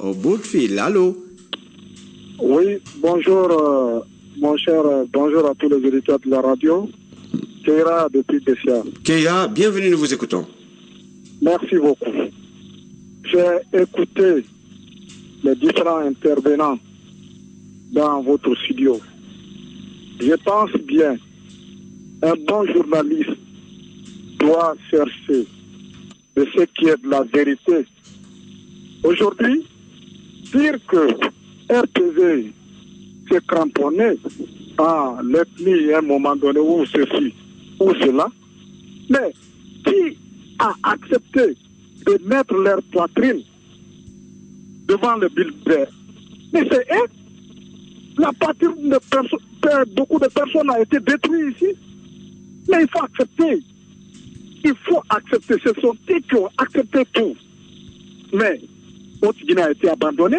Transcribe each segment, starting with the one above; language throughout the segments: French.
Au bout de fil, allô? Oui, bonjour, mon cher, bonjour à tous les auditeurs de la radio. Keira depuis Tessia. Keira, bienvenue, nous vous écoutons. Merci beaucoup. J'ai écouté les différents intervenants dans votre studio. Je pense bien, un bon journaliste doit chercher de ce qui est de la vérité. Aujourd'hui, dire que RTZ s'est cramponné à l'ethnie à un moment donné ou ceci ou cela, mais qui a accepté de mettre leur poitrine devant le bulldozer? Mais c'est eux. La poitrine de beaucoup de personnes a été détruite ici. Mais il faut accepter. Il faut accepter. Ce sont eux qui ont accepté tout. Mais Haute-Guinée a été abandonnée.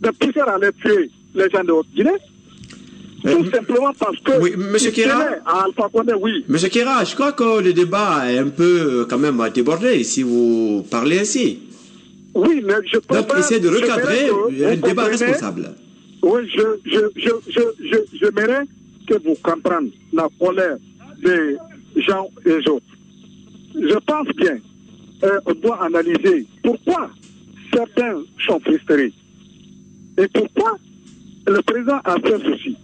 De pousser à aller tuer les gens de Haute-Guinée. Tout simplement parce que... Oui, M. Keira, oui. M. Keira, je crois que le débat est un peu quand même débordé si vous parlez ainsi. Oui, mais je peux donc, essayez de recadrer un débat responsable. Oui, j'aimerais que vous compreniez la colère des gens et des autres. Je pense bien, on doit analyser pourquoi certains sont frustrés et pourquoi le président a fait ceci.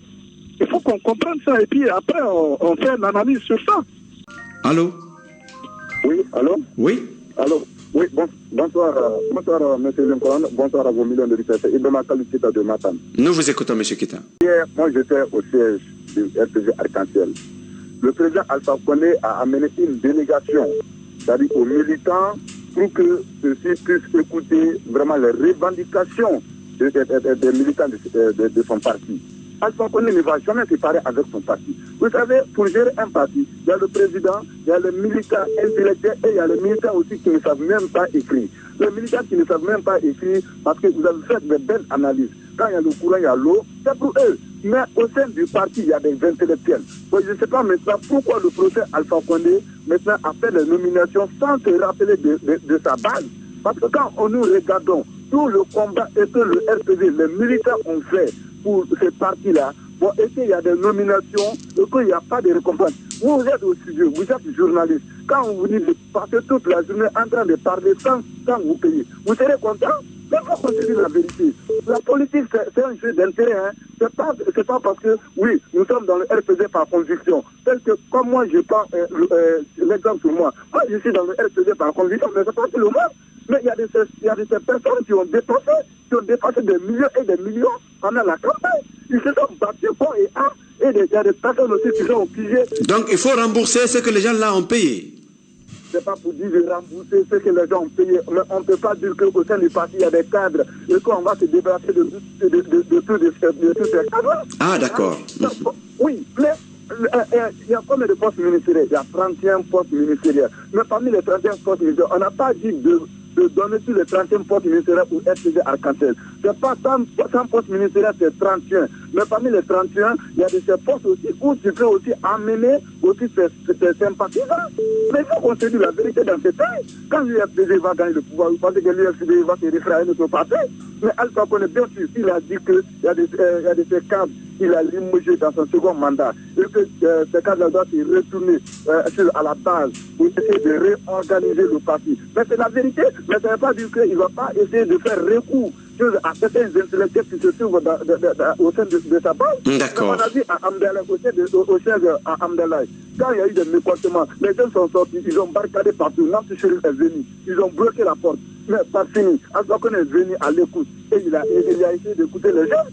Il faut qu'on comprenne ça et puis après on fait une analyse sur ça. Allô? Oui, allô? Oui. Allô? Oui, bonsoir, M. Lincoln, bonsoir à vos millions de licences et de ma qualité de Matam. Nous vous écoutons, M. Keita. Hier, moi j'étais au siège du RPG Arc-en-Ciel. Le président Alpha Condé a amené une délégation, c'est-à-dire aux militants, pour que ceux-ci puissent écouter vraiment les revendications des militants de son parti. Alpha Condé ne va jamais se séparer avec son parti. Vous savez, pour gérer un parti, il y a le président, il y a les militants intellectuels et il y a les militants aussi qui ne savent même pas écrire. Les militants qui ne savent même pas écrire parce que vous avez fait de belles analyses. Quand il y a le courant, il y a l'eau, c'est pour eux. Mais au sein du parti, il y a des intellectuels. Bon, je ne sais pas maintenant pourquoi le procès Alpha Condé maintenant a fait des nominations sans se rappeler de sa base. Parce que quand nous regardons tout le combat et que le RPG, les militants ont fait pour ce parti-là, bon, et qu'il y a des nominations et qu'il n'y a pas de récompense. Vous êtes au studio, vous êtes journaliste. Quand on vous dit de passer toute la journée en train de parler sans vous payer, vous serez content? Mais il faut qu'on se dise la vérité. La politique, c'est un jeu d'intérêt. Hein. C'est pas parce que, oui, nous sommes dans le RPG par conviction. Parce que, comme moi, je prends l'exemple sur moi. Moi, je suis dans le RPG par conviction, mais c'est pas tout le monde. Mais il y a des personnes qui ont dépassé des millions et des millions pendant la campagne. Ils se sont battus corps et âme. Et il y a des personnes aussi qui sont obligées. Donc il faut rembourser ce que les gens là ont payé. C'est pas pour dire de rembourser ce que les gens ont payé. Mais on ne peut pas dire qu'au sein du parti, il y a des cadres et qu'on va se débarrasser de tous ces cadres. Ah, d'accord. Oui, mais il y a combien de postes ministériels? Il y a 31 postes ministériels. Mais parmi les 31 postes ministériels, on n'a pas dit de donner tous les 31 postes ministériels pour RPG Arc-en-Ciel. C'est pas 100 postes ministériels, c'est 31. Mais parmi les 31, il y a de ces postes aussi où tu peux aussi amener aussi tes sympathisants. Mais il faut qu'on se dise la vérité dans ce temps. Quand l'UFDG va gagner le pouvoir, vous pensez que l'UFDG va se référer à notre parti? Mais Alpha Condé, bien sûr, il a dit qu'il y a de ces cadres qu'il a limogé dans son second mandat et que ces cadres doivent se retourner à la base pour essayer de réorganiser le parti. Mais c'est la vérité, mais ça ne veut pas dire qu'il ne va pas essayer de faire recours à certains intellectuels qui se trouvent au sein de sa base. D'accord. On a dit à Amdalaï, au siège à Amdalaï, quand il y a eu des mécontentements, les gens sont sortis, ils ont barricadé partout. Nancy Chérif est venu, ils ont bloqué la porte. Mais pas fini. Alpha Condé est venu à l'écoute et il a essayé d'écouter les gens.